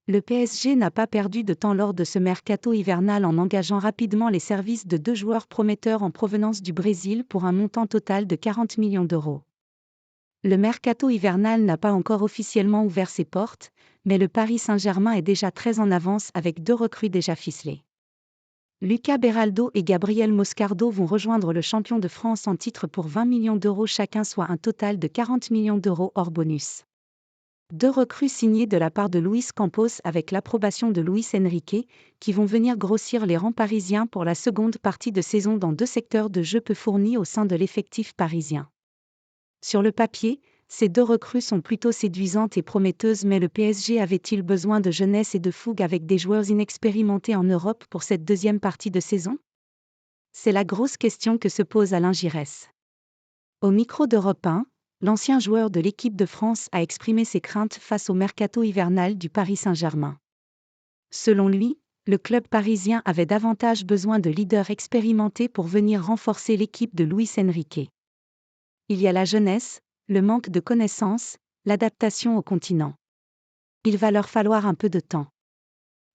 Le PSG n'a pas perdu de temps lors de ce mercato hivernal en engageant rapidement les services de 2 joueurs prometteurs en provenance du Brésil pour un montant total de 40 millions d'euros. Le mercato hivernal n'a pas encore officiellement ouvert ses portes, mais le Paris Saint-Germain est déjà très en avance avec 2 recrues déjà ficelées. Lucas Beraldo et Gabriel Moscardo vont rejoindre le champion de France en titre pour 20 millions d'euros chacun, soit un total de 40 millions d'euros hors bonus. 2 recrues signées de la part de Luis Campos avec l'approbation de Luis Enrique, qui vont venir grossir les rangs parisiens pour la seconde partie de saison dans 2 secteurs de jeu peu fournis au sein de l'effectif parisien. Sur le papier, ces 2 recrues sont plutôt séduisantes et prometteuses, mais le PSG avait-il besoin de jeunesse et de fougue avec des joueurs inexpérimentés en Europe pour cette deuxième partie de saison? C'est la grosse question que se pose Alain Giresse. Au micro d'Europe 1, l'ancien joueur de l'équipe de France a exprimé ses craintes face au mercato hivernal du Paris Saint-Germain. Selon lui, le club parisien avait davantage besoin de leaders expérimentés pour venir renforcer l'équipe de Luis Enrique. Il y a la jeunesse, le manque de connaissances, l'adaptation au continent. Il va leur falloir un peu de temps.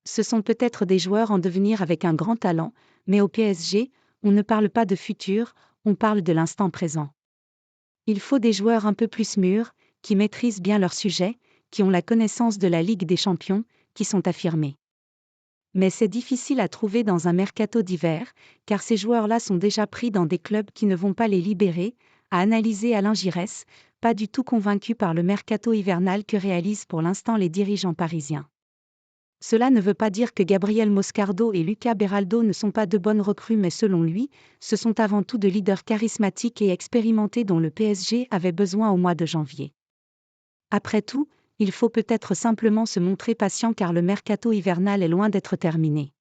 Ce sont peut-être des joueurs en devenir avec un grand talent, mais au PSG, on ne parle pas de futur, on parle de l'instant présent. Il faut des joueurs un peu plus mûrs, qui maîtrisent bien leur sujet, qui ont la connaissance de la Ligue des Champions, qui sont affirmés. Mais c'est difficile à trouver dans un mercato d'hiver, car ces joueurs-là sont déjà pris dans des clubs qui ne vont pas les libérer, a analysé Alain Giresse, pas du tout convaincu par le mercato hivernal que réalisent pour l'instant les dirigeants parisiens. Cela ne veut pas dire que Gabriel Moscardo et Lucas Beraldo ne sont pas de bonnes recrues, mais selon lui, ce sont avant tout de leaders charismatiques et expérimentés dont le PSG avait besoin au mois de janvier. Après tout, il faut peut-être simplement se montrer patient car le mercato hivernal est loin d'être terminé.